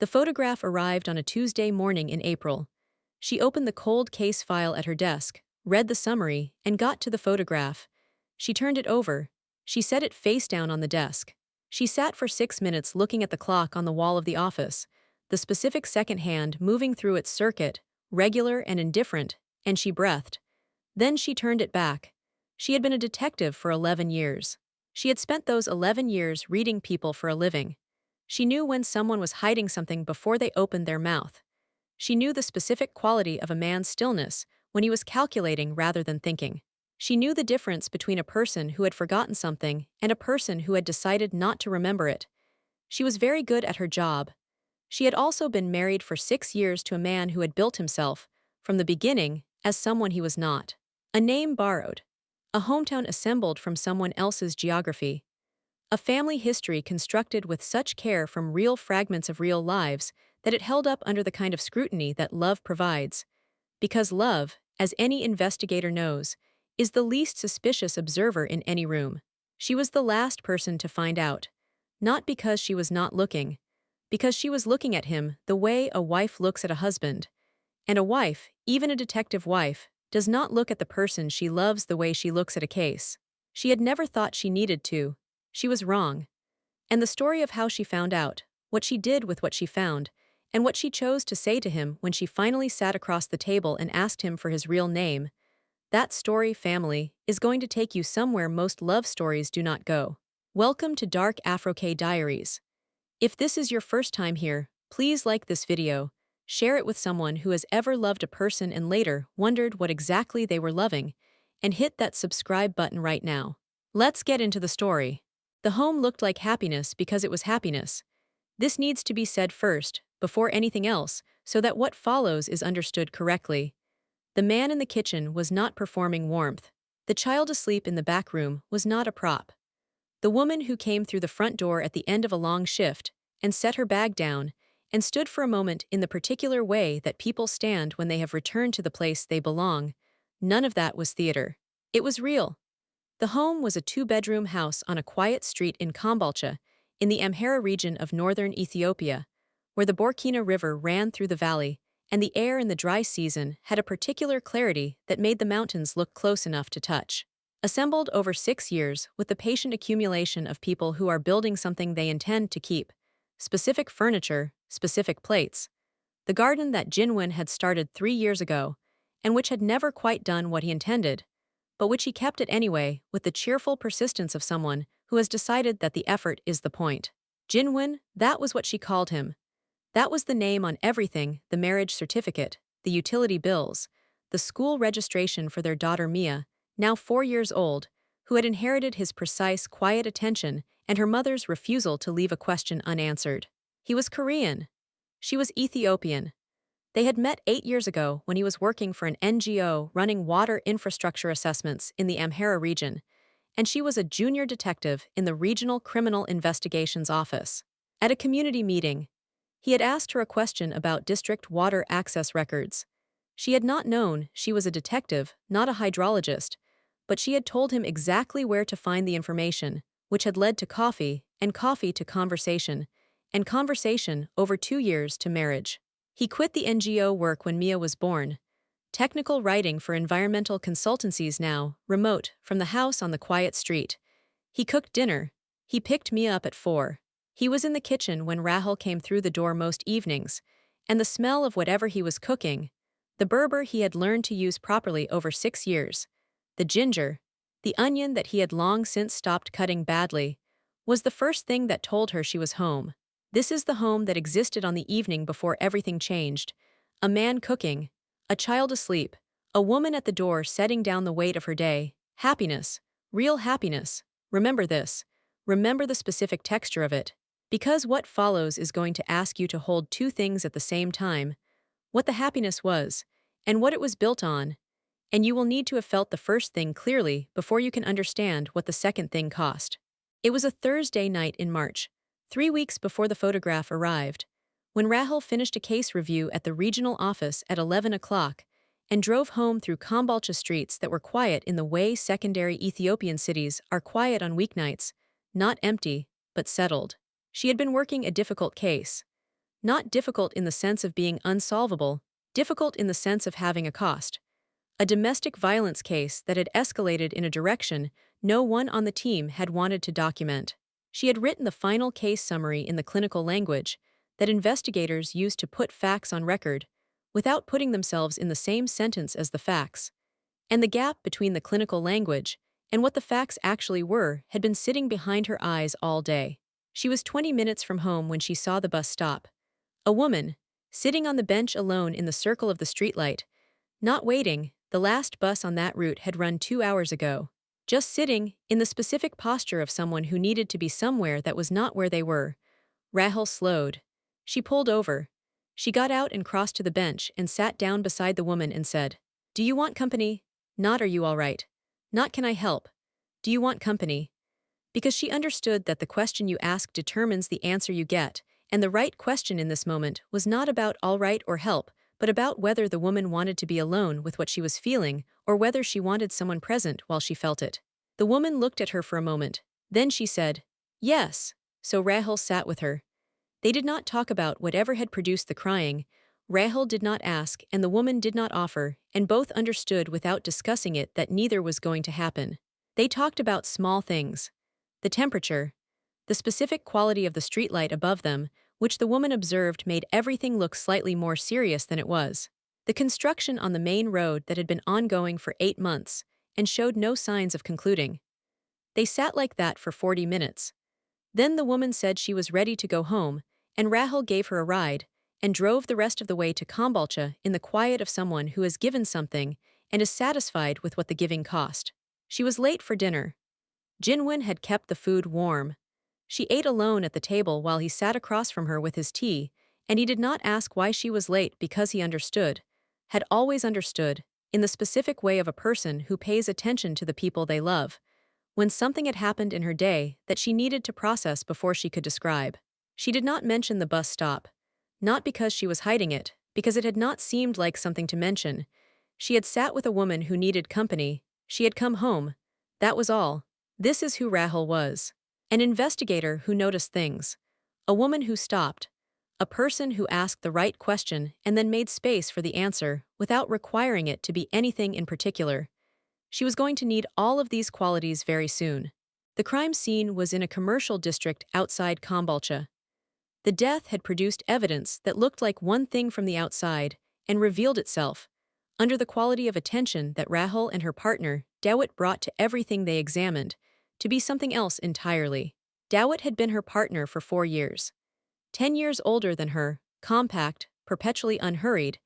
The photograph arrived on a Tuesday morning in April. She opened the cold case file at her desk, read the summary, and got to the photograph. She turned it over. She set it face down on the desk. She sat for 6 minutes looking at the clock on the wall of the office, the specific second hand moving through its circuit, regular and indifferent, and she breathed. Then she turned it back. She had been a detective for 11 years. She had spent those 11 years reading people for a living. She knew when someone was hiding something before they opened their mouth. She knew the specific quality of a man's stillness when he was calculating rather than thinking. She knew the difference between a person who had forgotten something and a person who had decided not to remember it. She was very good at her job. She had also been married for 6 years to a man who had built himself, from the beginning, as someone he was not. A name borrowed. A hometown assembled from someone else's geography. A family history constructed with such care from real fragments of real lives that it held up under the kind of scrutiny that love provides. Because love, as any investigator knows, is the least suspicious observer in any room. She was the last person to find out. Not because she was not looking. Because she was looking at him the way a wife looks at a husband. And a wife, even a detective wife, does not look at the person she loves the way she looks at a case. She had never thought she needed to. She was wrong. And the story of how she found out, what she did with what she found, and what she chose to say to him when she finally sat across the table and asked him for his real name, that story, family, is going to take you somewhere most love stories do not go. Welcome to Dark Afro-K Diaries. If this is your first time here, please like this video, share it with someone who has ever loved a person and later wondered what exactly they were loving, and hit that subscribe button right now. Let's get into the story. The home looked like happiness because it was happiness. This needs to be said first, before anything else, so that what follows is understood correctly. The man in the kitchen was not performing warmth. The child asleep in the back room was not a prop. The woman who came through the front door at the end of a long shift and set her bag down and stood for a moment in the particular way that people stand when they have returned to the place they belong, none of that was theater. It was real. The home was a two-bedroom house on a quiet street in Kombolcha, in the Amhara region of northern Ethiopia, where the Burkina River ran through the valley, and the air in the dry season had a particular clarity that made the mountains look close enough to touch. Assembled over 6 years with the patient accumulation of people who are building something they intend to keep, specific furniture, specific plates, the garden that Jinwen had started 3 years ago, and which had never quite done what he intended, but which he kept it anyway with the cheerful persistence of someone who has decided that the effort is the point. Jinwen, that was what she called him. That was the name on everything, the marriage certificate, the utility bills, the school registration for their daughter Mia, now 4 years old, who had inherited his precise, quiet attention and her mother's refusal to leave a question unanswered. He was Korean. She was Ethiopian. They had met 8 years ago when he was working for an NGO running water infrastructure assessments in the Amhara region, and she was a junior detective in the Regional Criminal Investigations Office. At a community meeting, he had asked her a question about district water access records. She had not known she was a detective, not a hydrologist, but she had told him exactly where to find the information, which had led to coffee, and coffee to conversation, and conversation over 2 years to marriage. He quit the NGO work when Mia was born. Technical writing for environmental consultancies now, remote, from the house on the quiet street. He cooked dinner. He picked Mia up at 4. He was in the kitchen when Rahul came through the door most evenings, and the smell of whatever he was cooking, the Berber he had learned to use properly over 6 years, the ginger, the onion that he had long since stopped cutting badly, was the first thing that told her she was home. This is the home that existed on the evening before everything changed. A man cooking, a child asleep, a woman at the door setting down the weight of her day. Happiness, real happiness. Remember this. Remember the specific texture of it. Because what follows is going to ask you to hold two things at the same time: what the happiness was, and what it was built on. And you will need to have felt the first thing clearly before you can understand what the second thing cost. It was a Thursday night in March, 3 weeks before the photograph arrived, when Rahul finished a case review at the regional office at 11 o'clock and drove home through Kombolcha streets that were quiet in the way secondary Ethiopian cities are quiet on weeknights, not empty, but settled. She had been working a difficult case. Not difficult in the sense of being unsolvable, difficult in the sense of having a cost. A domestic violence case that had escalated in a direction no one on the team had wanted to document. She had written the final case summary in the clinical language that investigators used to put facts on record, without putting themselves in the same sentence as the facts. And the gap between the clinical language and what the facts actually were had been sitting behind her eyes all day. She was 20 minutes from home when she saw the bus stop. A woman, sitting on the bench alone in the circle of the streetlight, not waiting. The last bus on that route had run 2 hours ago. Just sitting, in the specific posture of someone who needed to be somewhere that was not where they were. Rahul slowed. She pulled over. She got out and crossed to the bench and sat down beside the woman and said, "Do you want company? Not are you all right? Not can I help? Do you want company?" Because she understood that the question you ask determines the answer you get, and the right question in this moment was not about all right or help, but about whether the woman wanted to be alone with what she was feeling or whether she wanted someone present while she felt it. The woman looked at her for a moment. Then she said, "Yes." So Rahul sat with her. They did not talk about whatever had produced the crying. Rahul did not ask and the woman did not offer, and both understood without discussing it that neither was going to happen. They talked about small things. The temperature, the specific quality of the streetlight above them, which the woman observed made everything look slightly more serious than it was. The construction on the main road that had been ongoing for 8 months and showed no signs of concluding. They sat like that for 40 minutes. Then the woman said she was ready to go home, and Rahul gave her a ride and drove the rest of the way to Kambalcha in the quiet of someone who has given something and is satisfied with what the giving cost. She was late for dinner. Jinwin had kept the food warm. She ate alone at the table while he sat across from her with his tea, and he did not ask why she was late because he understood, had always understood, in the specific way of a person who pays attention to the people they love, when something had happened in her day that she needed to process before she could describe. She did not mention the bus stop, not because she was hiding it, because it had not seemed like something to mention. She had sat with a woman who needed company, she had come home. That was all. This is who Rahul was. An investigator who noticed things. A woman who stopped. A person who asked the right question and then made space for the answer without requiring it to be anything in particular. She was going to need all of these qualities very soon. The crime scene was in a commercial district outside Kambalcha. The death had produced evidence that looked like one thing from the outside and revealed itself, under the quality of attention that Rahul and her partner, Dawit, brought to everything they examined, to be something else entirely. Dawit had been her partner for 4 years. 10 years older than her, compact, perpetually unhurried,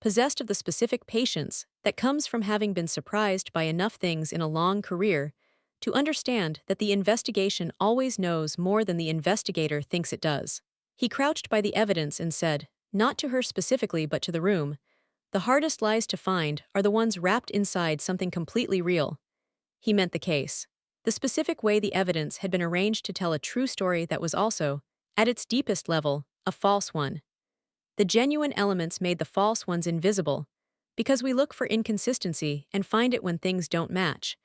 possessed of the specific patience that comes from having been surprised by enough things in a long career to understand that the investigation always knows more than the investigator thinks it does. He crouched by the evidence and said, not to her specifically but to the room, "The hardest lies to find are the ones wrapped inside something completely real." He meant the case. The specific way the evidence had been arranged to tell a true story that was also, at its deepest level, a false one. The genuine elements made the false ones invisible, because we look for inconsistency and find it when things don't match.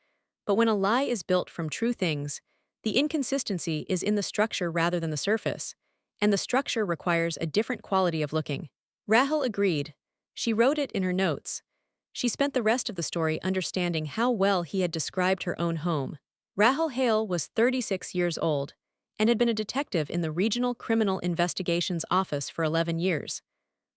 But when a lie is built from true things, the inconsistency is in the structure rather than the surface, and the structure requires a different quality of looking. Rahul agreed. She wrote it in her notes. She spent the rest of the story understanding how well he had described her own home. Rahul Hale was 36 years old and had been a detective in the Regional Criminal Investigations Office for 11 years.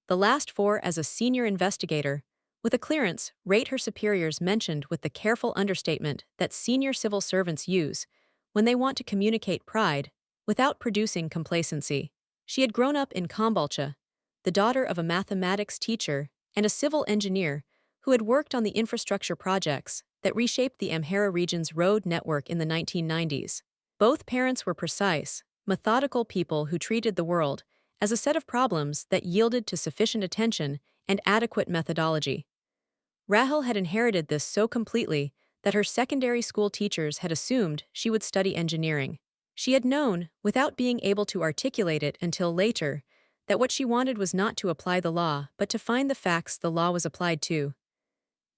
The last 4 as a senior investigator, with a clearance rate her superiors mentioned with the careful understatement that senior civil servants use when they want to communicate pride without producing complacency. She had grown up in Kambalcha, the daughter of a mathematics teacher and a civil engineer who had worked on the infrastructure projects that reshaped the Amhara region's road network in the 1990s. Both parents were precise, methodical people who treated the world as a set of problems that yielded to sufficient attention and adequate methodology. Rahul had inherited this so completely that her secondary school teachers had assumed she would study engineering. She had known, without being able to articulate it until later, that what she wanted was not to apply the law but to find the facts the law was applied to.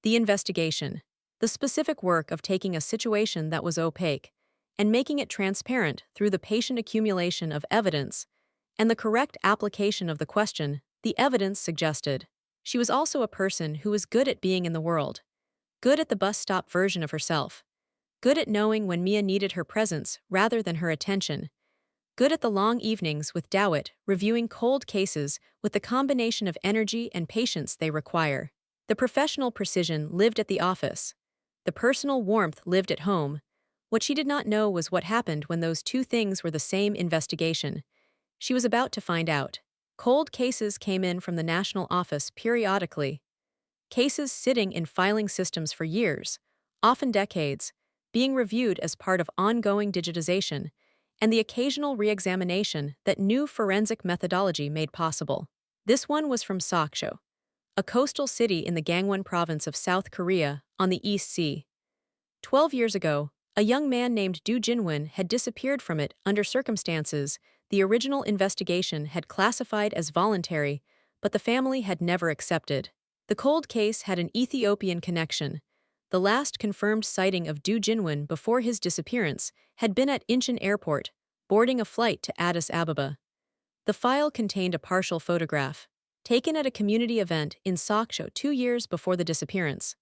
The investigation. The specific work of taking a situation that was opaque and making it transparent through the patient accumulation of evidence and the correct application of the question, the evidence suggested. She was also a person who was good at being in the world, good at the bus stop version of herself, good at knowing when Mia needed her presence rather than her attention, good at the long evenings with Dowett, reviewing cold cases with the combination of energy and patience they require. The professional precision lived at the office. The personal warmth lived at home. What she did not know was what happened when those two things were the same investigation. She was about to find out. Cold cases came in from the national office periodically. Cases sitting in filing systems for years, often decades, being reviewed as part of ongoing digitization, and the occasional re-examination that new forensic methodology made possible. This one was from Sokcho, a coastal city in the Gangwon province of South Korea on the East Sea. 12 years ago, a young man named Do Jinwon had disappeared from it under circumstances the original investigation had classified as voluntary, but the family had never accepted. The cold case had an Ethiopian connection. The last confirmed sighting of Do Jinwon before his disappearance had been at Incheon Airport, boarding a flight to Addis Ababa. The file contained a partial photograph, taken at a community event in Sokcho 2 years before the disappearance.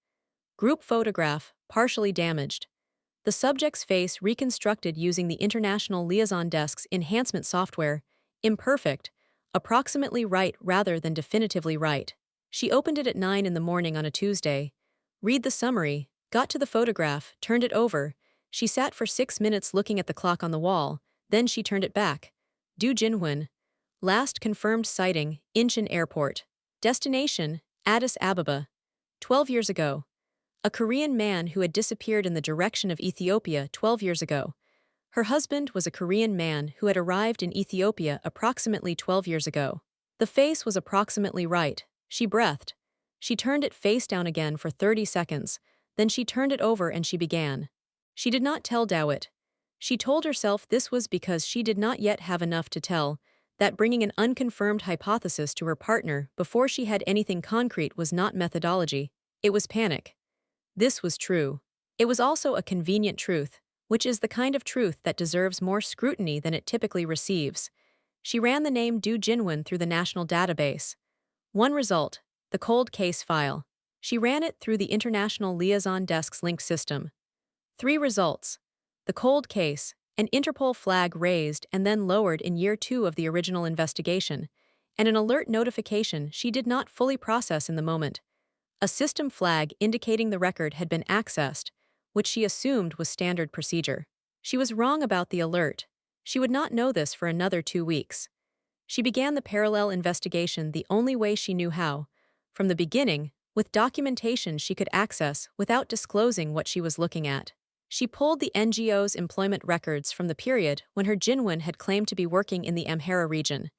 Group photograph, partially damaged. The subject's face reconstructed using the International Liaison Desk's enhancement software, imperfect, approximately right rather than definitively right. She opened it at 9 in the morning on a Tuesday. Read the summary, got to the photograph, turned it over. She sat for 6 minutes looking at the clock on the wall, then she turned it back. Do Jinwon. Last confirmed sighting, Incheon Airport. Destination, Addis Ababa. 12 years ago. A Korean man who had disappeared in the direction of Ethiopia 12 years ago. Her husband was a Korean man who had arrived in Ethiopia approximately 12 years ago. The face was approximately right. She breathed. She turned it face down again for 30 seconds, then she turned it over and she began. She did not tell Dowett. She told herself this was because she did not yet have enough to tell, that bringing an unconfirmed hypothesis to her partner before she had anything concrete was not methodology, it was panic. This was true. It was also a convenient truth, which is the kind of truth that deserves more scrutiny than it typically receives. She ran the name Do Jinwon through the national database. One result, the cold case file. She ran it through the International Liaison Desk's link system. 3 results. The cold case, an Interpol flag raised and then lowered in year 2 of the original investigation, and an alert notification she did not fully process in the moment. A system flag indicating the record had been accessed, which she assumed was standard procedure. She was wrong about the alert. She would not know this for another 2 weeks. She began the parallel investigation the only way she knew how, from the beginning, with documentation she could access without disclosing what she was looking at. She pulled the NGO's employment records from the period when her Jinwon had claimed to be working in the Amhara region.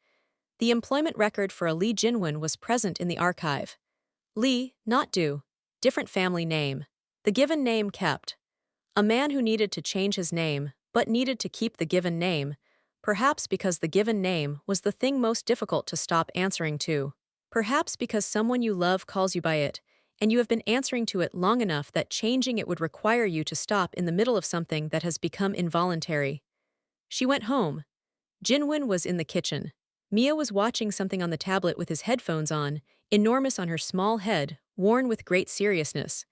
The employment record for a Lee Jinwon was present in the archive. Lee, not Do. Different family name. The given name kept. A man who needed to change his name, but needed to keep the given name, perhaps because the given name was the thing most difficult to stop answering to. Perhaps because someone you love calls you by it, and you have been answering to it long enough that changing it would require you to stop in the middle of something that has become involuntary. She went home. Jinwon was in the kitchen. Mia was watching something on the tablet with his headphones on, enormous on her small head, worn with great seriousness.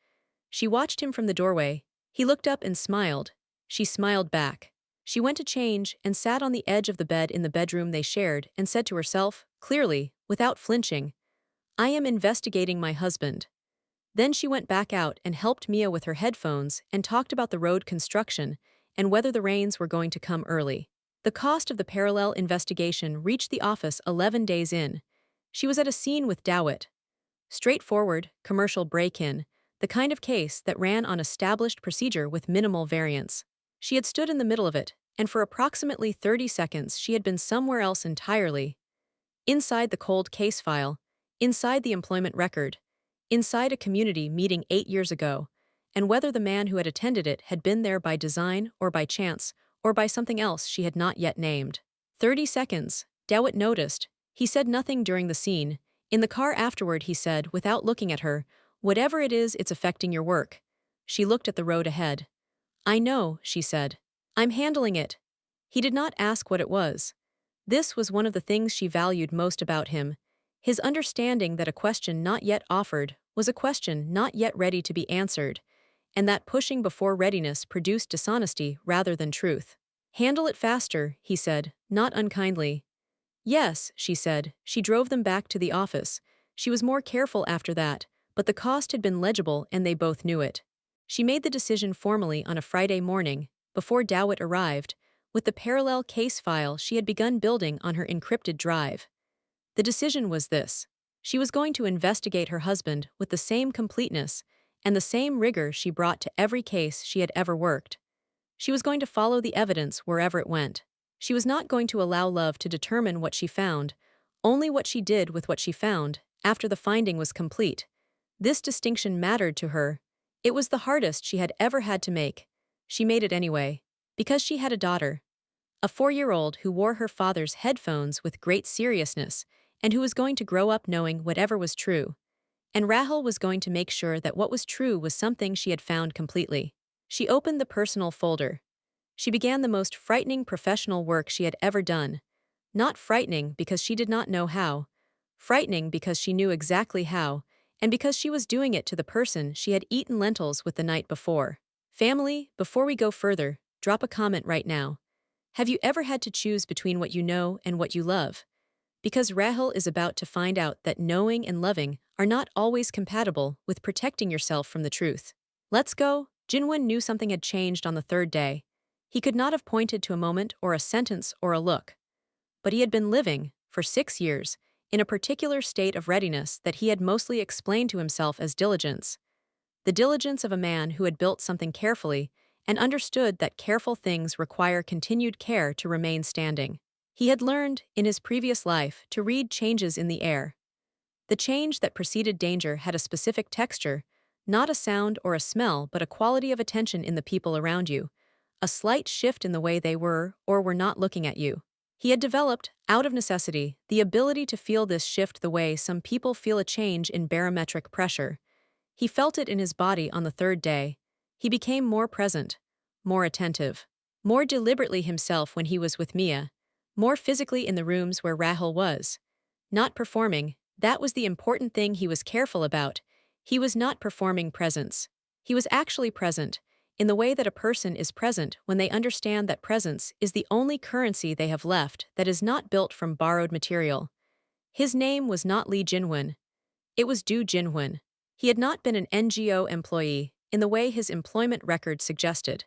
She watched him from the doorway. He looked up and smiled. She smiled back. She went to change and sat on the edge of the bed in the bedroom they shared and said to herself, clearly, without flinching, "I am investigating my husband." Then she went back out and helped Mia with her headphones and talked about the road construction and whether the rains were going to come early. The cost of the parallel investigation reached the office 11 days in. She was at a scene with Dowett. Straightforward, commercial break-in, the kind of case that ran on established procedure with minimal variance. She had stood in the middle of it, and for approximately 30 seconds she had been somewhere else entirely. Inside the cold case file, inside the employment record, inside a community meeting 8 years ago, and whether the man who had attended it had been there by design or by chance, or by something else she had not yet named. 30 seconds, Dowett noticed. He said nothing during the scene. In the car afterward he said, without looking at her, "Whatever it is, it's affecting your work." She looked at the road ahead. "I know," she said. "I'm handling it." He did not ask what it was. This was one of the things she valued most about him, his understanding that a question not yet offered was a question not yet ready to be answered, and that pushing before readiness produced dishonesty rather than truth. "Handle it faster," he said, not unkindly. "Yes," she said. She drove them back to the office. She was more careful after that, but the cost had been legible and they both knew it. She made the decision formally on a Friday morning, before Dowett arrived, with the parallel case file she had begun building on her encrypted drive. The decision was this. She was going to investigate her husband with the same completeness and the same rigor she brought to every case she had ever worked. She was going to follow the evidence wherever it went. She was not going to allow love to determine what she found, only what she did with what she found, after the finding was complete. This distinction mattered to her. It was the hardest she had ever had to make. She made it anyway. Because she had a daughter. A 4-year-old who wore her father's headphones with great seriousness, and who was going to grow up knowing whatever was true. And Rahel was going to make sure that what was true was something she had found completely. She opened the personal folder. She began the most frightening professional work she had ever done. Not frightening because she did not know how. Frightening because she knew exactly how, and because she was doing it to the person she had eaten lentils with the night before. Family, before we go further, drop a comment right now. Have you ever had to choose between what you know and what you love? Because Rahel is about to find out that knowing and loving are not always compatible with protecting yourself from the truth. Let's go. Jinwon knew something had changed on the third day. He could not have pointed to a moment or a sentence or a look. But he had been living, for 6 years, in a particular state of readiness that he had mostly explained to himself as diligence. The diligence of a man who had built something carefully and understood that careful things require continued care to remain standing. He had learned, in his previous life, to read changes in the air. The change that preceded danger had a specific texture, not a sound or a smell but a quality of attention in the people around you, a slight shift in the way they were or were not looking at you. He had developed, out of necessity, the ability to feel this shift the way some people feel a change in barometric pressure. He felt it in his body on the third day. He became more present, more attentive, more deliberately himself when he was with Mia, more physically in the rooms where Rahel was. Not performing, that was the important thing he was careful about. He was not performing presence. He was actually present, in the way that a person is present when they understand that presence is the only currency they have left that is not built from borrowed material. His name was not Lee Jinwon. It was Do Jinwon. He had not been an NGO employee in the way his employment record suggested.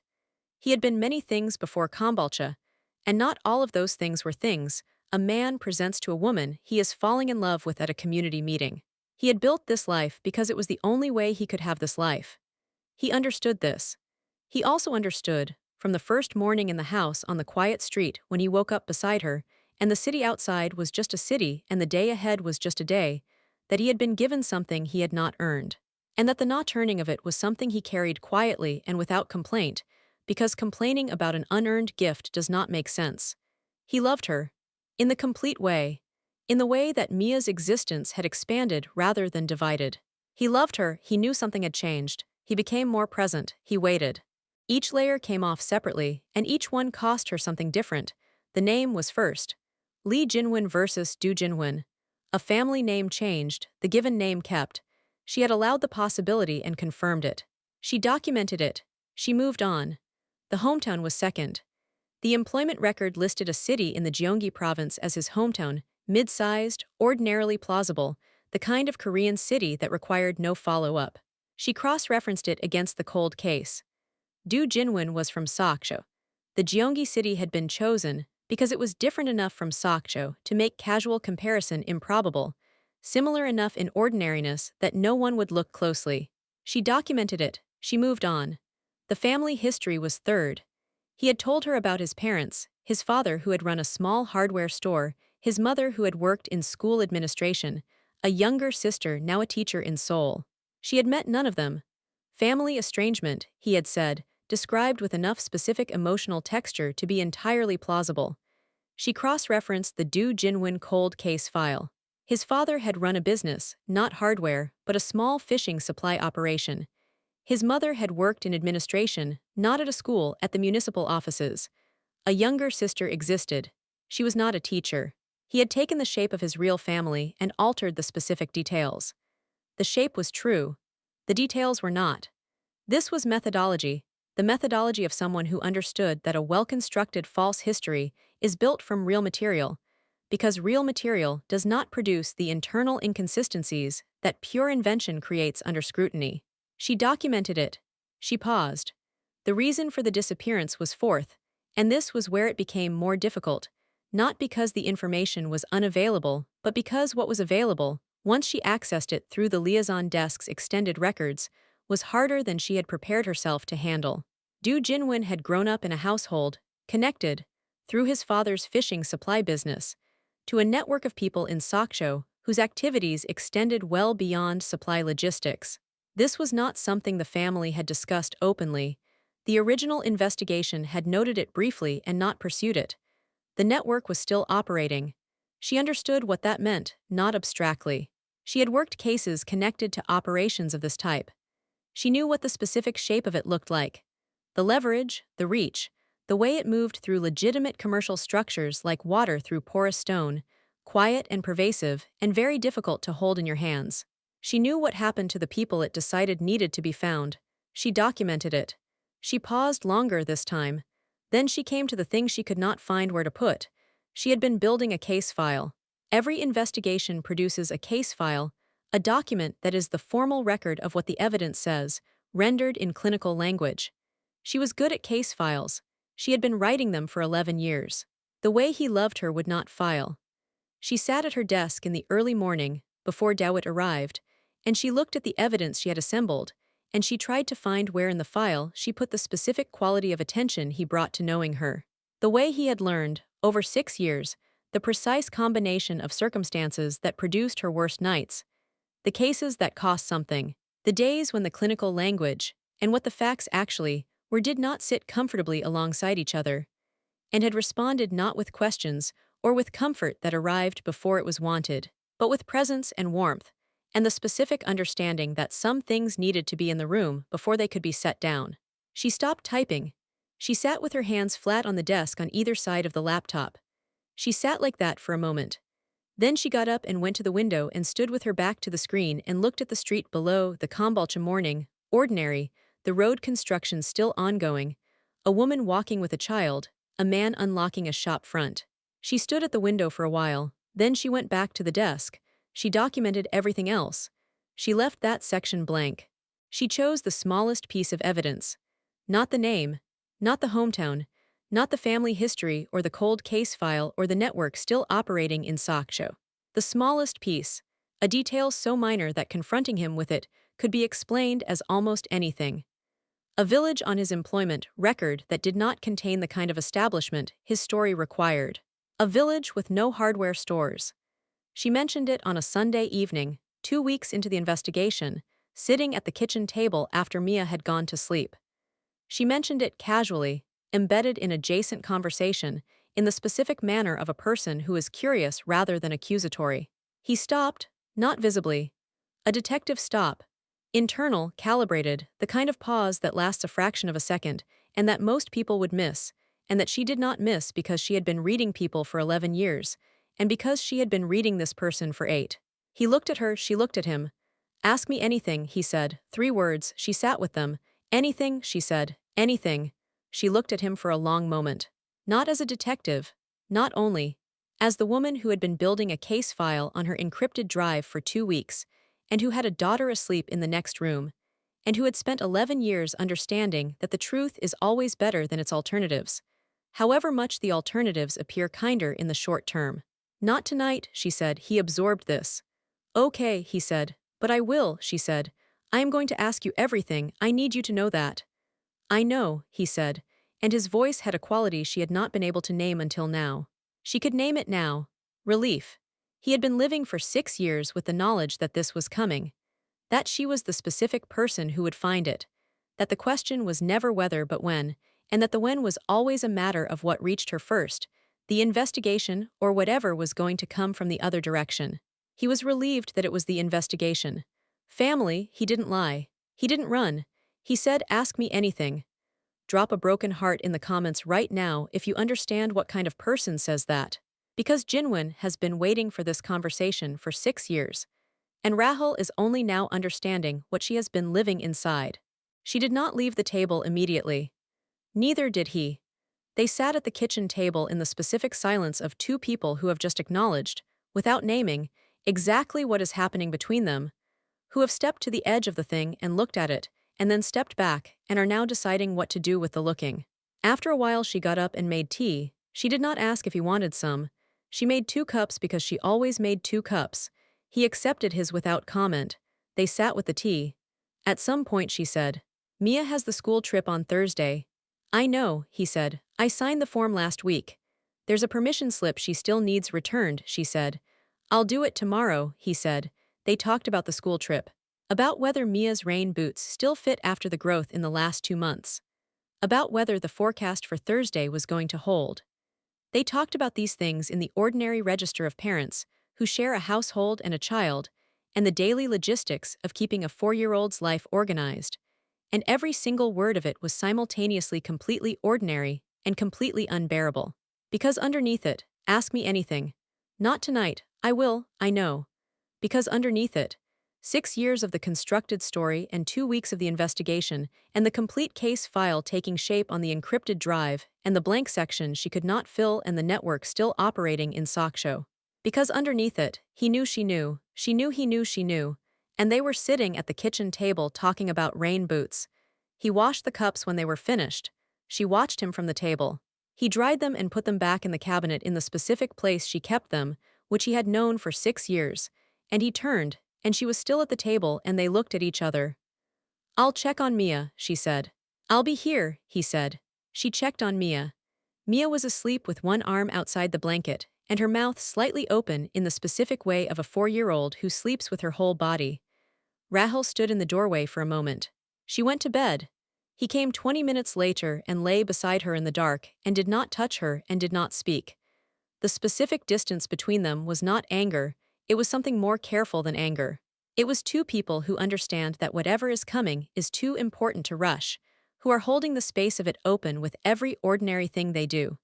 He had been many things before Kambalcha, and not all of those things were things a man presents to a woman he is falling in love with at a community meeting. He had built this life because it was the only way he could have this life. He understood this. He also understood, from the first morning in the house on the quiet street when he woke up beside her, and the city outside was just a city and the day ahead was just a day, that he had been given something he had not earned, and that the not earning of it was something he carried quietly and without complaint, because complaining about an unearned gift does not make sense. He loved her. In the complete way. In the way that Mia's existence had expanded rather than divided. He loved her, he knew something had changed. He became more present, he waited. Each layer came off separately, and each one cost her something different. The name was first. Lee Jinwon versus Do Jinwon. A family name changed, the given name kept. She had allowed the possibility and confirmed it. She documented it. She moved on. The hometown was second. The employment record listed a city in the Gyeonggi province as his hometown, mid-sized, ordinarily plausible, the kind of Korean city that required no follow-up. She cross-referenced it against the cold case. Do Jinwon was from Sokcho. The Gyeonggi city had been chosen because it was different enough from Sokcho to make casual comparison improbable, similar enough in ordinariness that no one would look closely. She documented it. She moved on. The family history was third. He had told her about his parents, his father who had run a small hardware store, his mother who had worked in school administration, a younger sister now a teacher in Seoul. She had met none of them. Family estrangement, he had said, described with enough specific emotional texture to be entirely plausible. She cross-referenced the Do Jinwon cold case file. His father had run a business, not hardware, but a small fishing supply operation. His mother had worked in administration, not at a school, at the municipal offices. A younger sister existed. She was not a teacher. He had taken the shape of his real family and altered the specific details. The shape was true. The details were not. This was methodology, the methodology of someone who understood that a well-constructed false history is built from real material, because real material does not produce the internal inconsistencies that pure invention creates under scrutiny. She documented it. She paused. The reason for the disappearance was fourth, and this was where it became more difficult, not because the information was unavailable, but because what was available, once she accessed it through the liaison desk's extended records, was harder than she had prepared herself to handle. Du Jinwen had grown up in a household, connected, through his father's fishing supply business, to a network of people in Sokcho whose activities extended well beyond supply logistics. This was not something the family had discussed openly. The original investigation had noted it briefly and not pursued it. The network was still operating. She understood what that meant, not abstractly. She had worked cases connected to operations of this type. She knew what the specific shape of it looked like. The leverage, the reach, the way it moved through legitimate commercial structures like water through porous stone, quiet and pervasive and very difficult to hold in your hands. She knew what happened to the people it decided needed to be found. She documented it. She paused longer this time. Then she came to the thing she could not find where to put. She had been building a case file. Every investigation produces a case file, a document that is the formal record of what the evidence says, rendered in clinical language. She was good at case files. She had been writing them for 11 years. The way he loved her would not file. She sat at her desk in the early morning, before Dawit arrived, and she looked at the evidence she had assembled, and she tried to find where in the file she put the specific quality of attention he brought to knowing her. The way he had learned, over 6 years, the precise combination of circumstances that produced her worst nights, the cases that cost something, the days when the clinical language, and what the facts actually were did not sit comfortably alongside each other, and had responded not with questions or with comfort that arrived before it was wanted, but with presence and warmth, and the specific understanding that some things needed to be in the room before they could be set down. She stopped typing. She sat with her hands flat on the desk on either side of the laptop. She sat like that for a moment. Then she got up and went to the window and stood with her back to the screen and looked at the street below, the Kambalcha morning, ordinary, the road construction still ongoing, a woman walking with a child, a man unlocking a shop front. She stood at the window for a while, then she went back to the desk. She documented everything else. She left that section blank. She chose the smallest piece of evidence. Not the name, not the hometown, not the family history or the cold case file or the network still operating in Sokcho. The smallest piece, a detail so minor that confronting him with it could be explained as almost anything. A village on his employment record that did not contain the kind of establishment his story required. A village with no hardware stores. She mentioned it on a Sunday evening, 2 weeks into the investigation, sitting at the kitchen table after Mia had gone to sleep. She mentioned it casually, embedded in adjacent conversation, in the specific manner of a person who is curious rather than accusatory. He stopped, not visibly. A detective stop. Internal, calibrated, the kind of pause that lasts a fraction of a second, and that most people would miss, and that she did not miss because she had been reading people for 11 years, and because she had been reading this person for 8. He looked at her, she looked at him. Ask me anything, he said, 3 words, she sat with them. Anything, she said, anything. She looked at him for a long moment. Not as a detective, not only. As the woman who had been building a case file on her encrypted drive for 2 weeks, and who had a daughter asleep in the next room, and who had spent 11 years understanding that the truth is always better than its alternatives, however much the alternatives appear kinder in the short term. Not tonight, she said, he absorbed this. Okay, he said, but I will, she said. I am going to ask you everything, I need you to know that. I know, he said, and his voice had a quality she had not been able to name until now. She could name it now. Relief. He had been living for 6 years with the knowledge that this was coming. That she was the specific person who would find it. That the question was never whether but when, and that the when was always a matter of what reached her first, the investigation or whatever was going to come from the other direction. He was relieved that it was the investigation. Family, he didn't lie. He didn't run. He said, ask me anything. Drop a broken heart in the comments right now if you understand what kind of person says that. Because Jinwon has been waiting for this conversation for 6 years, and Rahul is only now understanding what she has been living inside. She did not leave the table immediately. Neither did he. They sat at the kitchen table in the specific silence of two people who have just acknowledged, without naming, exactly what is happening between them, who have stepped to the edge of the thing and looked at it, and then stepped back and are now deciding what to do with the looking. After a while she got up and made tea. She did not ask if he wanted some. She made 2 cups because she always made 2 cups. He accepted his without comment. They sat with the tea. At some point she said, "Mia has the school trip on Thursday." "I know," he said. "I signed the form last week. There's a permission slip she still needs returned," she said. "I'll do it tomorrow," he said. They talked about the school trip. About whether Mia's rain boots still fit after the growth in the last 2 months. About whether the forecast for Thursday was going to hold. They talked about these things in the ordinary register of parents who share a household and a child, and the daily logistics of keeping a 4-year-old's life organized. And every single word of it was simultaneously completely ordinary and completely unbearable. Because underneath it, ask me anything. Not tonight, I will, I know. Because underneath it, 6 years of the constructed story and 2 weeks of the investigation, and the complete case file taking shape on the encrypted drive, and the blank section she could not fill and the network still operating in Soksho. Because underneath it, he knew she knew, she knew he knew she knew, and they were sitting at the kitchen table talking about rain boots. He washed the cups when they were finished. She watched him from the table. He dried them and put them back in the cabinet in the specific place she kept them, which he had known for 6 years, and he turned, and she was still at the table and they looked at each other. "I'll check on Mia," she said. "I'll be here," he said. She checked on Mia. Mia was asleep with one arm outside the blanket, and her mouth slightly open in the specific way of a 4-year-old who sleeps with her whole body. Rahul stood in the doorway for a moment. She went to bed. He came 20 minutes later and lay beside her in the dark and did not touch her and did not speak. The specific distance between them was not anger, it was something more careful than anger. It was two people who understand that whatever is coming is too important to rush, who are holding the space of it open with every ordinary thing they do.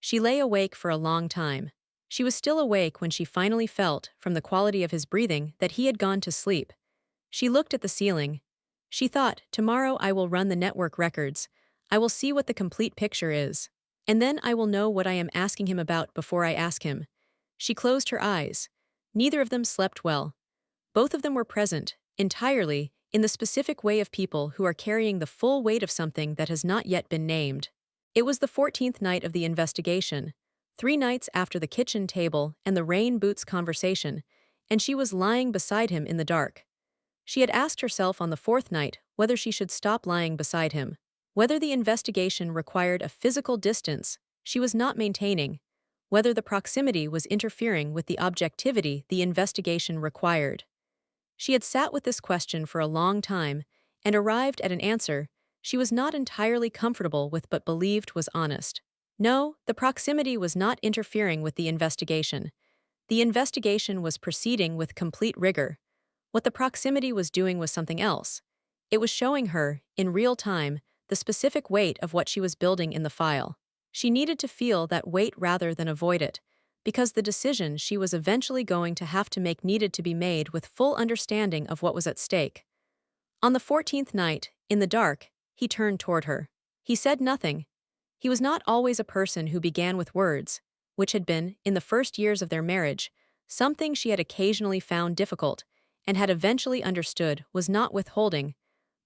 She lay awake for a long time. She was still awake when she finally felt, from the quality of his breathing, that he had gone to sleep. She looked at the ceiling. She thought, tomorrow I will run the network records. I will see what the complete picture is. And then I will know what I am asking him about before I ask him. She closed her eyes. Neither of them slept well. Both of them were present, entirely, in the specific way of people who are carrying the full weight of something that has not yet been named. It was the 14th night of the investigation, 3 nights after the kitchen table and the rain boots conversation, and she was lying beside him in the dark. She had asked herself on the 4th night whether she should stop lying beside him. Whether the investigation required a physical distance she was not maintaining, whether the proximity was interfering with the objectivity the investigation required. She had sat with this question for a long time and arrived at an answer she was not entirely comfortable with but believed was honest. No, the proximity was not interfering with the investigation. The investigation was proceeding with complete rigor. What the proximity was doing was something else. It was showing her, in real time, the specific weight of what she was building in the file. She needed to feel that weight rather than avoid it, because the decision she was eventually going to have to make needed to be made with full understanding of what was at stake. On the 14th night, in the dark, he turned toward her. He said nothing. He was not always a person who began with words, which had been, in the first years of their marriage, something she had occasionally found difficult, and had eventually understood was not withholding,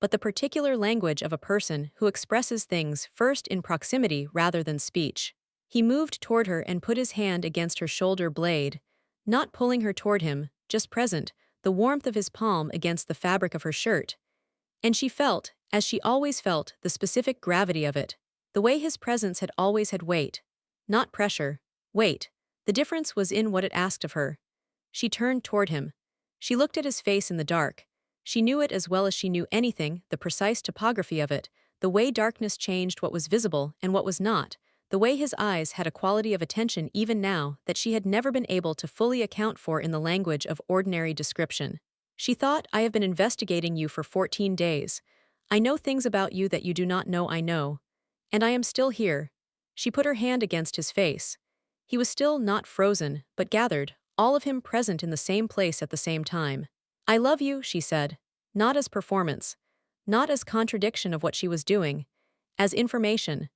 but the particular language of a person who expresses things first in proximity rather than speech. He moved toward her and put his hand against her shoulder blade, not pulling her toward him, just present, the warmth of his palm against the fabric of her shirt. And she felt, as she always felt, the specific gravity of it. The way his presence had always had weight. Not pressure. Weight. The difference was in what it asked of her. She turned toward him. She looked at his face in the dark. She knew it as well as she knew anything, the precise topography of it, the way darkness changed what was visible and what was not, the way his eyes had a quality of attention even now that she had never been able to fully account for in the language of ordinary description. She thought, I have been investigating you for 14 days. I know things about you that you do not know I know. And I am still here. She put her hand against his face. He was still not frozen, but gathered, all of him present in the same place at the same time. I love you, she said. Not as performance. Not as contradiction of what she was doing. As information.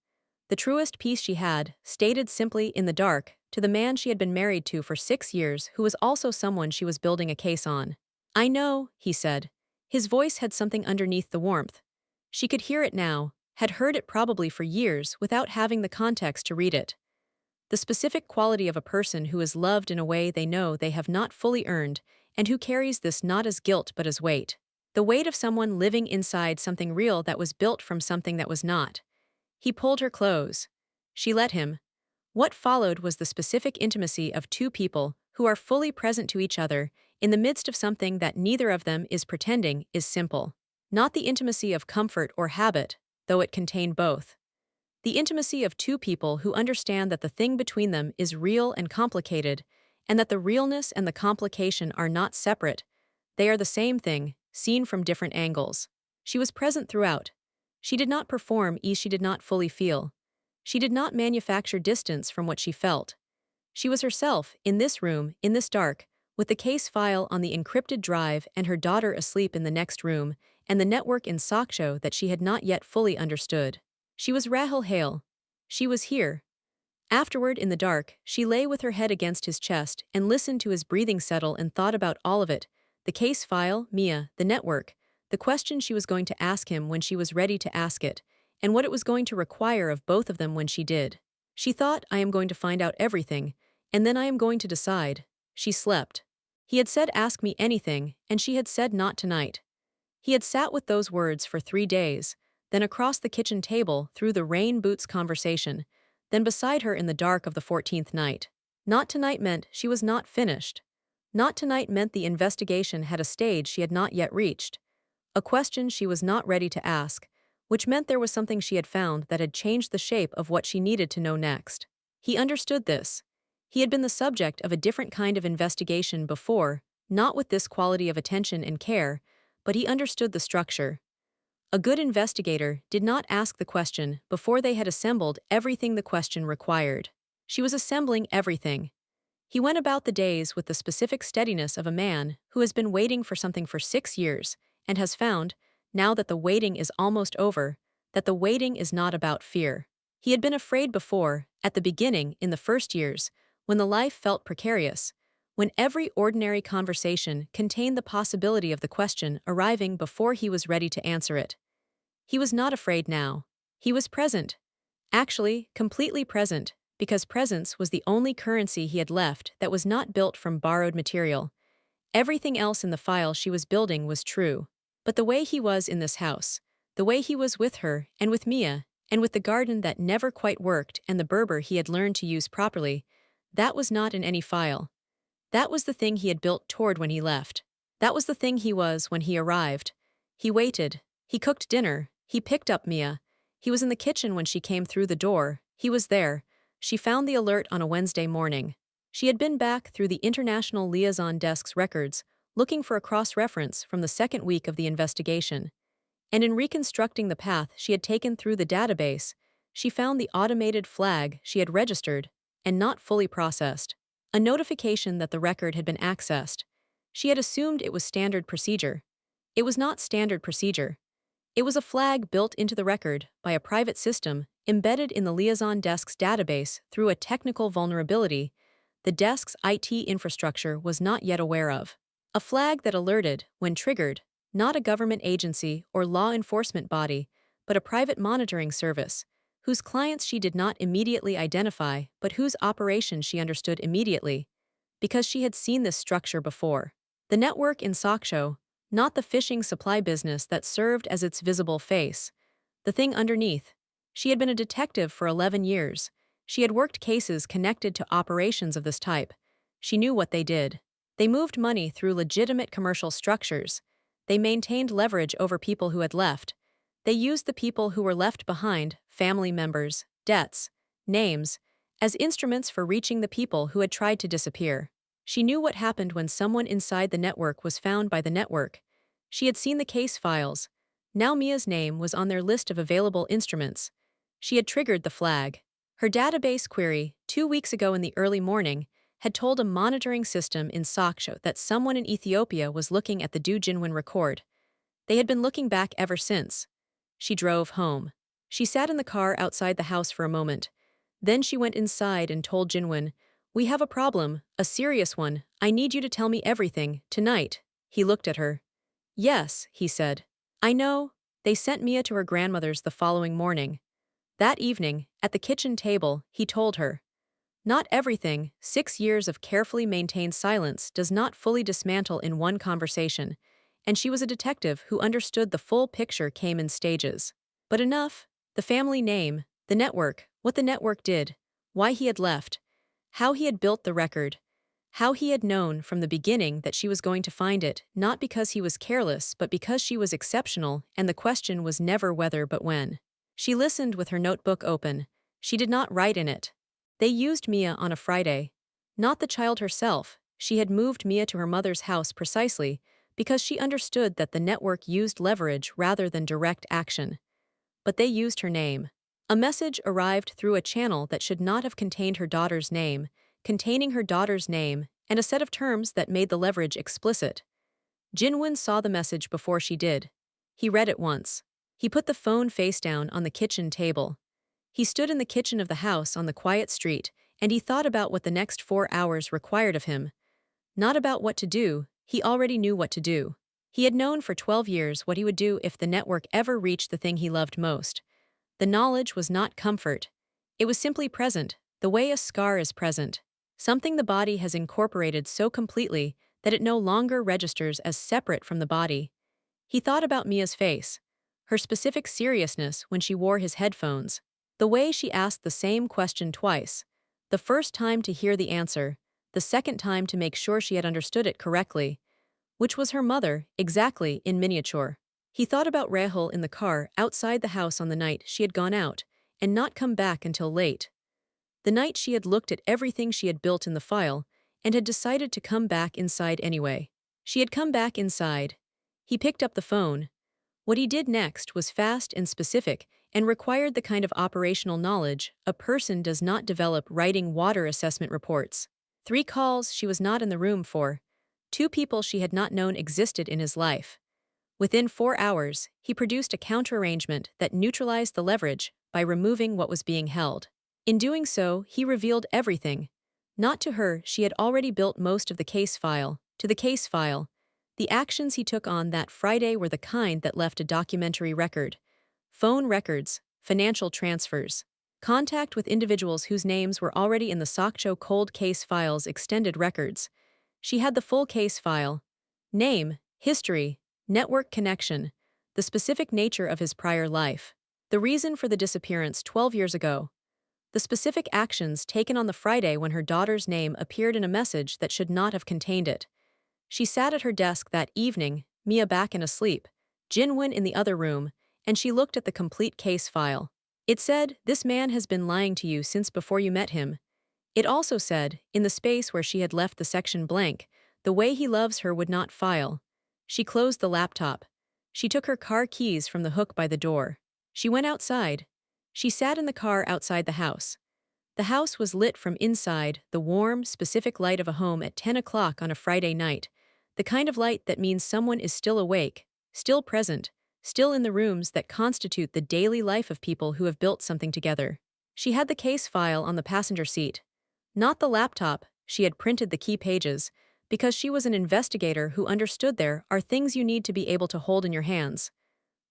The truest piece she had, stated simply in the dark, to the man she had been married to for 6 years who was also someone she was building a case on. I know, he said. His voice had something underneath the warmth. She could hear it now, had heard it probably for years without having the context to read it. The specific quality of a person who is loved in a way they know they have not fully earned, and who carries this not as guilt but as weight. The weight of someone living inside something real that was built from something that was not. He pulled her close. She let him. What followed was the specific intimacy of two people who are fully present to each other in the midst of something that neither of them is pretending is simple. Not the intimacy of comfort or habit, though it contained both. The intimacy of two people who understand that the thing between them is real and complicated, and that the realness and the complication are not separate. They are the same thing, seen from different angles. She was present throughout. She did not perform as she did not fully feel. She did not manufacture distance from what she felt. She was herself, in this room, in this dark, with the case file on the encrypted drive and her daughter asleep in the next room, and the network in Soksho that she had not yet fully understood. She was Rahul Hale. She was here. Afterward, in the dark, she lay with her head against his chest and listened to his breathing settle and thought about all of it: the case file, Mia, the network, the question she was going to ask him when she was ready to ask it, and what it was going to require of both of them when she did. She thought, I am going to find out everything, and then I am going to decide. She slept. He had said ask me anything, and she had said not tonight. He had sat with those words for 3 days, then across the kitchen table through the rain boots conversation, then beside her in the dark of the 14th night. Not tonight meant she was not finished. Not tonight meant the investigation had a stage she had not yet reached. A question she was not ready to ask, which meant there was something she had found that had changed the shape of what she needed to know next. He understood this. He had been the subject of a different kind of investigation before, not with this quality of attention and care, but he understood the structure. A good investigator did not ask the question before they had assembled everything the question required. She was assembling everything. He went about the days with the specific steadiness of a man who has been waiting for something for 6 years and has found, now that the waiting is almost over, that the waiting is not about fear. He had been afraid before, at the beginning, in the first years, when the life felt precarious, when every ordinary conversation contained the possibility of the question arriving before he was ready to answer it. He was not afraid now. He was present. Actually, completely present, because presence was the only currency he had left that was not built from borrowed material. Everything else in the file she was building was true. But the way he was in this house, the way he was with her and with Mia, and with the garden that never quite worked and the Berber he had learned to use properly, that was not in any file. That was the thing he had built toward when he left. That was the thing he was when he arrived. He waited. He cooked dinner. He picked up Mia. He was in the kitchen when she came through the door. He was there. She found the alert on a Wednesday morning. She had been back through the International Liaison Desk's records, looking for a cross-reference from the second week of the investigation. And in reconstructing the path she had taken through the database, she found the automated flag she had registered and not fully processed. A notification that the record had been accessed. She had assumed it was standard procedure. It was not standard procedure. It was a flag built into the record by a private system embedded in the Liaison Desk's database through a technical vulnerability the desk's IT infrastructure was not yet aware of. A flag that alerted, when triggered, not a government agency or law enforcement body, but a private monitoring service, whose clients she did not immediately identify but whose operation she understood immediately, because she had seen this structure before. The network in Soksho, not the fishing supply business that served as its visible face. The thing underneath. She had been a detective for 11 years. She had worked cases connected to operations of this type. She knew what they did. They moved money through legitimate commercial structures. They maintained leverage over people who had left. They used the people who were left behind, family members, debts, names, as instruments for reaching the people who had tried to disappear. She knew what happened when someone inside the network was found by the network. She had seen the case files. Now Mia's name was on their list of available instruments. She had triggered the flag. Her database query, 2 weeks ago in the early morning, had told a monitoring system in Soksho that someone in Ethiopia was looking at the Do Jinwon record. They had been looking back ever since. She drove home. She sat in the car outside the house for a moment. Then she went inside and told Jinwon, "We have a problem, a serious one. I need you to tell me everything, tonight." He looked at her. "Yes," he said. "I know." They sent Mia to her grandmother's the following morning. That evening, at the kitchen table, he told her, "Not everything, 6 years of carefully maintained silence does not fully dismantle in one conversation," and she was a detective who understood the full picture came in stages. But enough. The family name, the network, what the network did, why he had left, how he had built the record, how he had known from the beginning that she was going to find it, not because he was careless but because she was exceptional, and the question was never whether but when. She listened with her notebook open. She did not write in it. They used Mia on a Friday. Not the child herself. She had moved Mia to her mother's house precisely because she understood that the network used leverage rather than direct action. But they used her name. A message arrived through a channel that should not have contained her daughter's name, containing her daughter's name, and a set of terms that made the leverage explicit. Jinwon saw the message before she did. He read it once. He put the phone face down on the kitchen table. He stood in the kitchen of the house on the quiet street, and he thought about what the next 4 hours required of him. Not about what to do, he already knew what to do. He had known for 12 years what he would do if the network ever reached the thing he loved most. The knowledge was not comfort. It was simply present, the way a scar is present. Something the body has incorporated so completely that it no longer registers as separate from the body. He thought about Mia's face, her specific seriousness when she wore his headphones, the way she asked the same question twice, the first time to hear the answer, the second time to make sure she had understood it correctly, which was her mother, exactly, in miniature. He thought about Rahul in the car outside the house on the night she had gone out and not come back until late. The night she had looked at everything she had built in the file and had decided to come back inside anyway. She had come back inside. He picked up the phone. What he did next was fast and specific and required the kind of operational knowledge a person does not develop writing water assessment reports. 3 calls she was not in the room for. 2 people she had not known existed in his life. Within 4 hours, he produced a counterarrangement that neutralized the leverage by removing what was being held. In doing so, he revealed everything. Not to her, she had already built most of the case file. To the case file, the actions he took on that Friday were the kind that left a documentary record. Phone records, financial transfers, contact with individuals whose names were already in the Sokcho cold case file's extended records. She had the full case file. Name, history, network connection, the specific nature of his prior life, the reason for the disappearance 12 years ago, the specific actions taken on the Friday when her daughter's name appeared in a message that should not have contained it. She sat at her desk that evening, Mia back and asleep, Jinwon in the other room, and she looked at the complete case file. It said, "This man has been lying to you since before you met him." It also said, in the space where she had left the section blank, "The way he loves her would not file." She closed the laptop. She took her car keys from the hook by the door. She went outside. She sat in the car outside the house. The house was lit from inside, the warm, specific light of a home at 10 o'clock on a Friday night, the kind of light that means someone is still awake, still present, still in the rooms that constitute the daily life of people who have built something together. She had the case file on the passenger seat. Not the laptop, she had printed the key pages, because she was an investigator who understood there are things you need to be able to hold in your hands.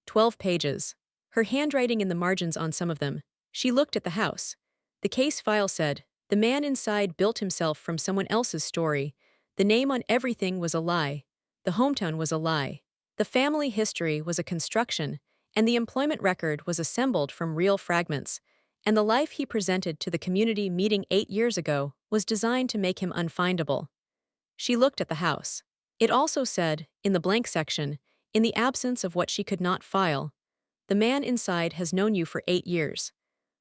12 pages. Her handwriting in the margins on some of them. She looked at the house. The case file said, "The man inside built himself from someone else's story. The name on everything was a lie. The hometown was a lie. The family history was a construction, and the employment record was assembled from real fragments. And the life he presented to the community meeting 8 years ago was designed to make him unfindable." She looked at the house. It also said, in the blank section, in the absence of what she could not file, "The man inside has known you for 8 years.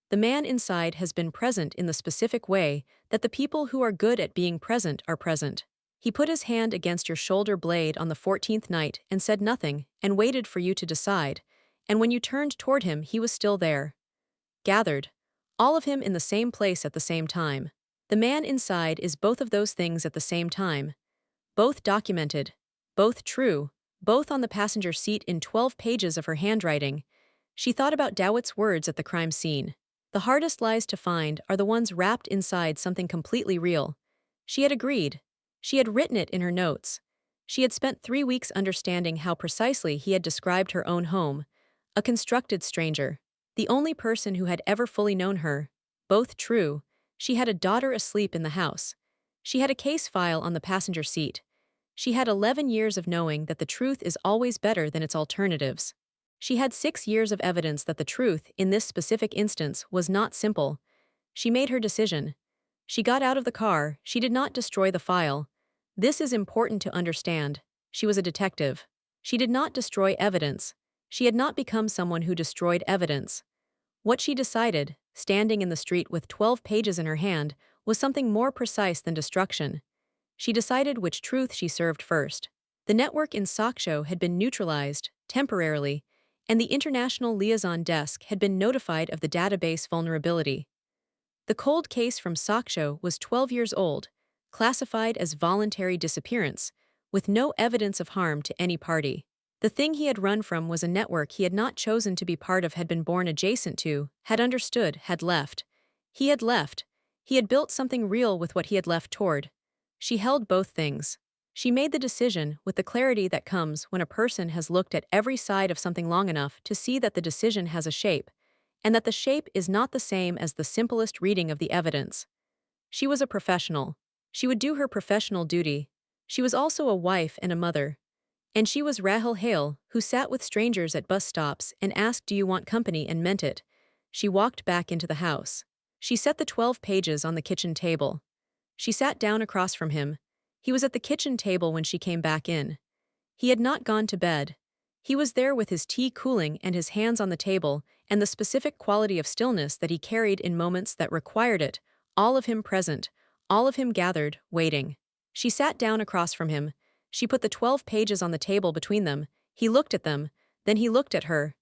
The man inside has been present in the specific way that the people who are good at being present are present. He put his hand against your shoulder blade on the 14th night and said nothing and waited for you to decide, and when you turned toward him he was still there. Gathered. All of him in the same place at the same time. The man inside is both of those things at the same time. Both documented. Both true. Both on the passenger seat in 12 pages of her handwriting. She thought about Dowit's words at the crime scene. The hardest lies to find are the ones wrapped inside something completely real. She had agreed. She had written it in her notes. She had spent 3 weeks understanding how precisely he had described her own home. A constructed stranger. The only person who had ever fully known her. Both true. She had a daughter asleep in the house. She had a case file on the passenger seat. She had 11 years of knowing that the truth is always better than its alternatives. She had 6 years of evidence that the truth, in this specific instance, was not simple. She made her decision. She got out of the car. She did not destroy the file. This is important to understand. She was a detective. She did not destroy evidence. She had not become someone who destroyed evidence. What she decided, standing in the street with 12 pages in her hand, was something more precise than destruction. She decided which truth she served first. The network in Soksho had been neutralized, temporarily, and the International Liaison Desk had been notified of the database vulnerability. The cold case from Soksho was 12 years old, classified as voluntary disappearance, with no evidence of harm to any party. The thing he had run from was a network he had not chosen to be part of, had been born adjacent to, had understood, had left. He had left. He had built something real with what he had left toward. She held both things. She made the decision with the clarity that comes when a person has looked at every side of something long enough to see that the decision has a shape, and that the shape is not the same as the simplest reading of the evidence. She was a professional. She would do her professional duty. She was also a wife and a mother. And she was Rahul Hale, who sat with strangers at bus stops and asked, "Do you want company?" and meant it. She walked back into the house. She set the 12 pages on the kitchen table. She sat down across from him. He was at the kitchen table when she came back in. He had not gone to bed. He was there with his tea cooling and his hands on the table, and the specific quality of stillness that he carried in moments that required it, all of him present, all of him gathered, waiting. She sat down across from him. She put the 12 pages on the table between them. He looked at them, then he looked at her.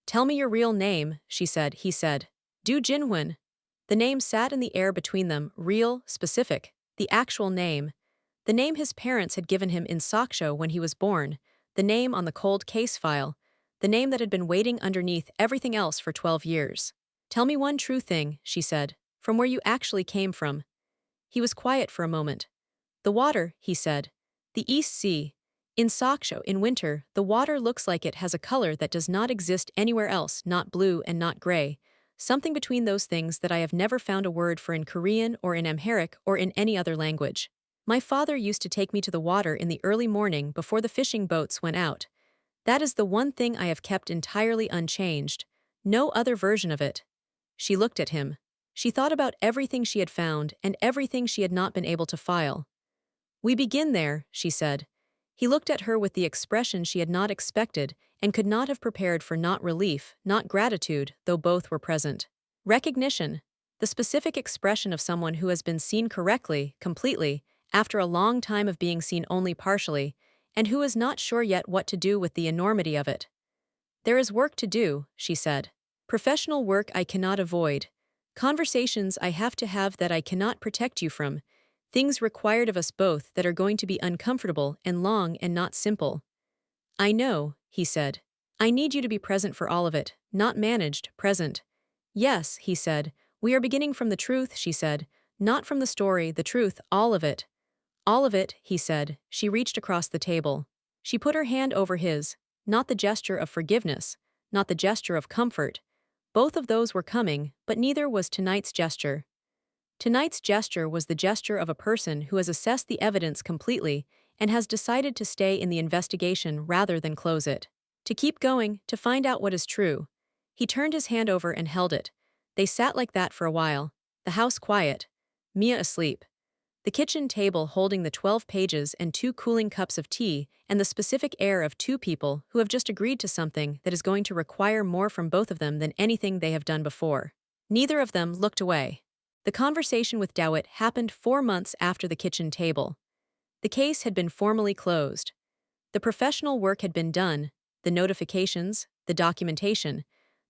"Tell me your real name," she said. He said, "Do Jinhwan." The name sat in the air between them, real, specific, the actual name. The name his parents had given him in Soksho when he was born, the name on the cold case file, the name that had been waiting underneath everything else for 12 years. "Tell me one true thing," she said, "from where you actually came from." He was quiet for a moment. "The water," he said. "The East Sea. In Soksho, in winter, the water looks like it has a color that does not exist anywhere else, not blue and not gray. Something between those things that I have never found a word for in Korean or in Amharic or in any other language. My father used to take me to the water in the early morning before the fishing boats went out. That is the one thing I have kept entirely unchanged. No other version of it." She looked at him. She thought about everything she had found and everything she had not been able to file. "We begin there," she said. He looked at her with the expression she had not expected and could not have prepared for, not relief, not gratitude, though both were present. Recognition. The specific expression of someone who has been seen correctly, completely, after a long time of being seen only partially, and who is not sure yet what to do with the enormity of it. "There is work to do," she said. "Professional work I cannot avoid. Conversations I have to have that I cannot protect you from. Things required of us both that are going to be uncomfortable and long and not simple." "I know," he said. "I need you to be present for all of it, not managed, present." "Yes," he said. "We are beginning from the truth," she said. "Not from the story, the truth, all of it." "All of it," he said. She reached across the table. She put her hand over his, not the gesture of forgiveness, not the gesture of comfort. Both of those were coming, but neither was tonight's gesture. Tonight's gesture was the gesture of a person who has assessed the evidence completely and has decided to stay in the investigation rather than close it. To keep going, to find out what is true. He turned his hand over and held it. They sat like that for a while. The house quiet. Mia asleep. The kitchen table holding the 12 pages and 2 cooling cups of tea, and the specific air of 2 people who have just agreed to something that is going to require more from both of them than anything they have done before. Neither of them looked away. The conversation with Dowit happened 4 months after the kitchen table. The case had been formally closed. The professional work had been done, the notifications, the documentation.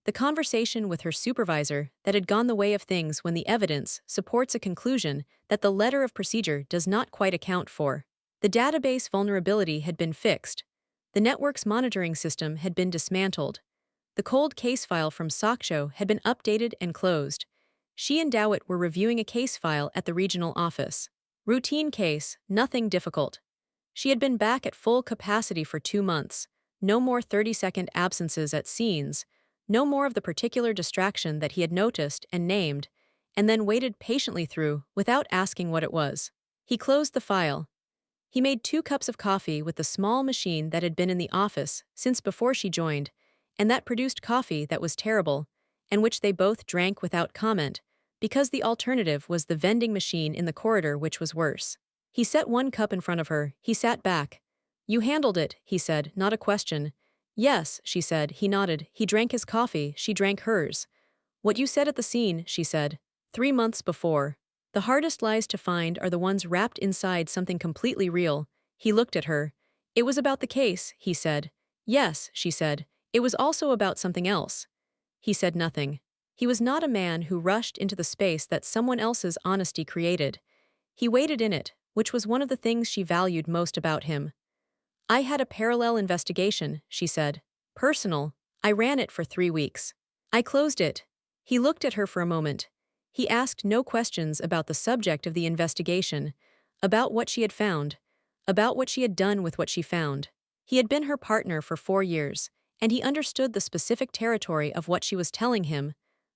The conversation with her supervisor that had gone the way of things when the evidence supports a conclusion that the letter of procedure does not quite account for. The database vulnerability had been fixed. The network's monitoring system had been dismantled. The cold case file from Soksho had been updated and closed. She and Dowett were reviewing a case file at the regional office. Routine case, nothing difficult. She had been back at full capacity for 2 months. No more 30-second absences at scenes. No more of the particular distraction that he had noticed and named, and then waited patiently through without asking what it was. He closed the file. He made 2 cups of coffee with the small machine that had been in the office since before she joined, and that produced coffee that was terrible, and which they both drank without comment, because the alternative was the vending machine in the corridor, which was worse. He set 1 cup in front of her. He sat back. "You handled it," he said, not a question. "Yes," she said. He nodded. He drank his coffee. She drank hers. "What you said at the scene," she said. 3 months before. "The hardest lies to find are the ones wrapped inside something completely real." He looked at her. "It was about the case," he said. "Yes," she said. "It was also about something else." He said nothing. He was not a man who rushed into the space that someone else's honesty created. He waited in it, which was one of the things she valued most about him. "I had a parallel investigation," she said. "Personal. I ran it for 3 weeks. I closed it." He looked at her for a moment. He asked no questions about the subject of the investigation, about what she had found, about what she had done with what she found. He had been her partner for 4 years, and he understood the specific territory of what she was telling him,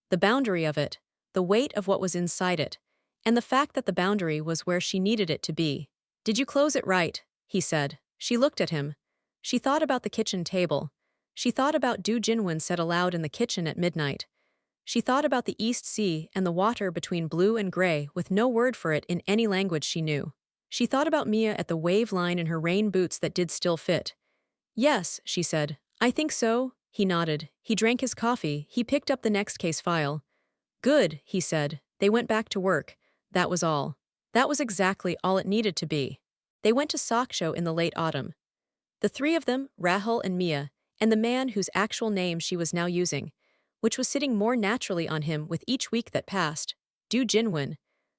the boundary of it, the weight of what was inside it, and the fact that the boundary was where she needed it to be. "Did you close it right?" he said. She looked at him. She thought about the kitchen table. She thought about Do Jinwon said aloud in the kitchen at midnight. She thought about the East Sea and the water between blue and gray with no word for it in any language she knew. She thought about Mia at the wave line in her rain boots that did still fit. "Yes," she said. "I think so." He nodded. He drank his coffee. He picked up the next case file. "Good," he said. They went back to work. That was all. That was exactly all it needed to be. They went to Soksho in the late autumn. The 3 of them, Rahul and Mia, and the man whose actual name she was now using, which was sitting more naturally on him with each week that passed, Do Jinwon,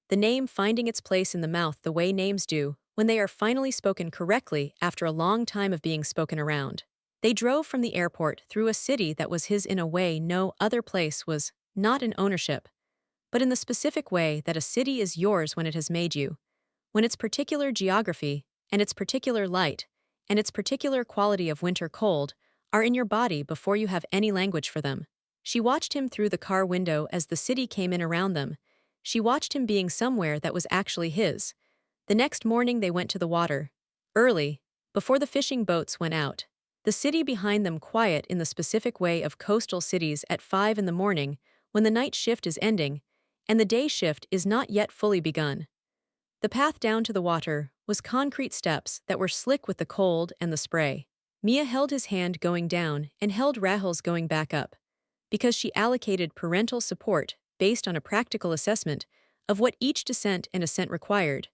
the name finding its place in the mouth the way names do when they are finally spoken correctly after a long time of being spoken around. They drove from the airport through a city that was his in a way no other place was, not in ownership, but in the specific way that a city is yours when it has made you, when its particular geography, and its particular light, and its particular quality of winter cold are in your body before you have any language for them. She watched him through the car window as the city came in around them. She watched him being somewhere that was actually his. The next morning they went to the water. Early, before the fishing boats went out. The city behind them quiet in the specific way of coastal cities at 5 in the morning when the night shift is ending, and the day shift is not yet fully begun. The path down to the water was concrete steps that were slick with the cold and the spray. Mia held his hand going down and held Rahul's going back up, because she allocated parental support based on a practical assessment of what each descent and ascent required,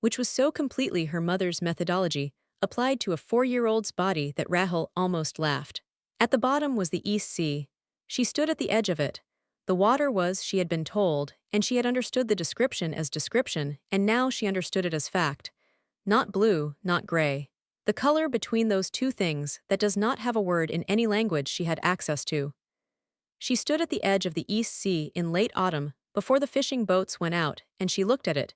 which was so completely her mother's methodology applied to a 4-year-old's body that Rahul almost laughed. At the bottom was the East Sea. She stood at the edge of it. The water was, she had been told, and she had understood the description as description, and now she understood it as fact. Not blue, not gray. The color between those 2 things that does not have a word in any language she had access to. She stood at the edge of the East Sea in late autumn, before the fishing boats went out, and she looked at it,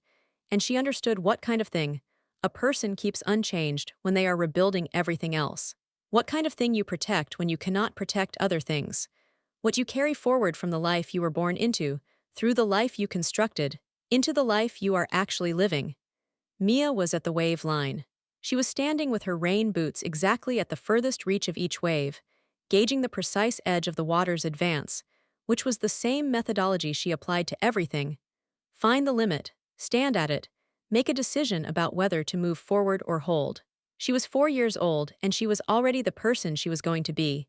and she understood what kind of thing a person keeps unchanged when they are rebuilding everything else. What kind of thing you protect when you cannot protect other things. What you carry forward from the life you were born into, through the life you constructed, into the life you are actually living. Mia was at the wave line. She was standing with her rain boots exactly at the furthest reach of each wave, gauging the precise edge of the water's advance, which was the same methodology she applied to everything. Find the limit, stand at it, make a decision about whether to move forward or hold. She was 4 years old, and she was already the person she was going to be.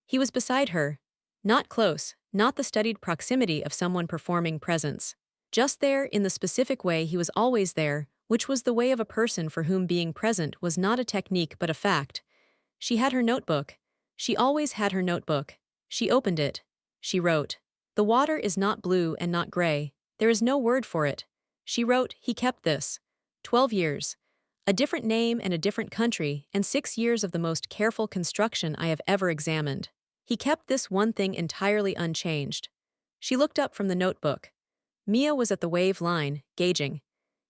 He was beside her. Not close, not the studied proximity of someone performing presence. Just there in the specific way he was always there, which was the way of a person for whom being present was not a technique but a fact. She had her notebook. She always had her notebook. She opened it. she wrote. The water is not blue and not gray. There is no word for it. She wrote, he kept this. 12 years. A different name and a different country, and 6 years of the most careful construction I have ever examined. He kept this one thing entirely unchanged. She looked up from the notebook. Mia was at the wave line, gauging.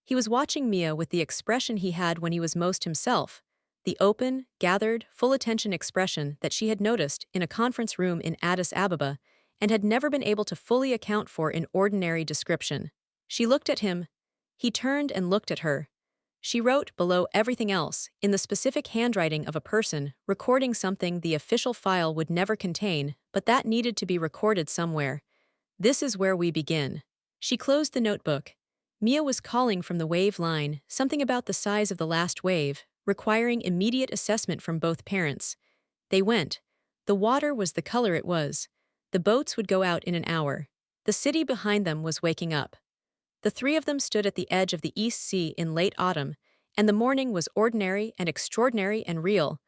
He was watching Mia with the expression he had when he was most himself, the open, gathered, full-attention expression that she had noticed in a conference room in Addis Ababa and had never been able to fully account for in ordinary description. She looked at him. He turned and looked at her. She wrote below everything else, in the specific handwriting of a person, recording something the official file would never contain, but that needed to be recorded somewhere. This is where we begin. She closed the notebook. Mia was calling from the wave line, something about the size of the last wave, requiring immediate assessment from both parents. They went. The water was the color it was. The boats would go out in an hour. The city behind them was waking up. The three of them stood at the edge of the East Sea in late autumn, and the morning was ordinary and extraordinary and real,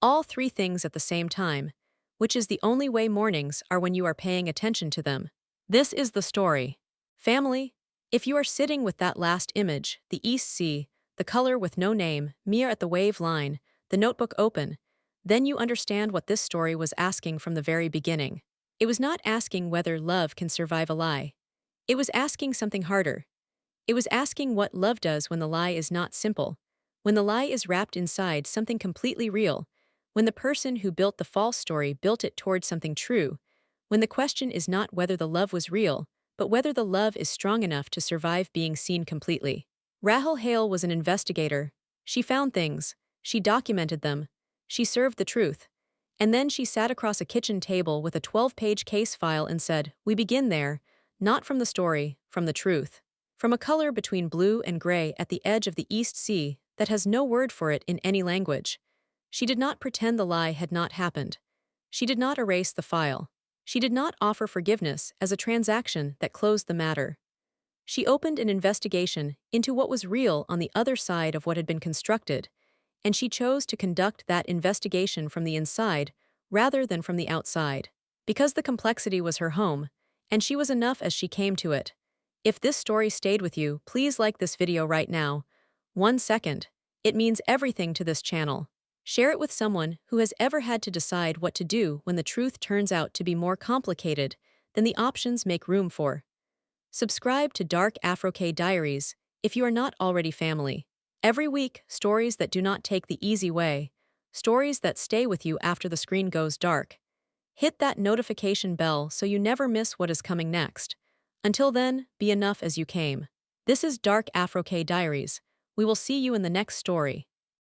all three things at the same time, which is the only way mornings are when you are paying attention to them. This is the story. Family, if you are sitting with that last image, the East Sea, the color with no name, Mia at the wave line, the notebook open, then you understand what this story was asking from the very beginning. It was not asking whether love can survive a lie. It was asking something harder. It was asking what love does when the lie is not simple, when the lie is wrapped inside something completely real, when the person who built the false story built it towards something true, when the question is not whether the love was real, but whether the love is strong enough to survive being seen completely. Rahul Hale was an investigator. She found things. She documented them. She served the truth. And then she sat across a kitchen table with a 12-page case file and said, we begin there, not from the story, from the truth. From a color between blue and gray at the edge of the East Sea that has no word for it in any language. She did not pretend the lie had not happened. She did not erase the file. She did not offer forgiveness as a transaction that closed the matter. She opened an investigation into what was real on the other side of what had been constructed, and she chose to conduct that investigation from the inside rather than from the outside. Because the complexity was her home, and she was enough as she came to it. If this story stayed with you, please like this video right now. 1 second. It means everything to this channel. Share it with someone who has ever had to decide what to do when the truth turns out to be more complicated than the options make room for. Subscribe to Dark Afro-K Diaries if you are not already family. Every week, stories that do not take the easy way, stories that stay with you after the screen goes dark. Hit that notification bell so you never miss what is coming next. Until then, be enough as you came. This is Dark Afro-K Diaries. We will see you in the next story.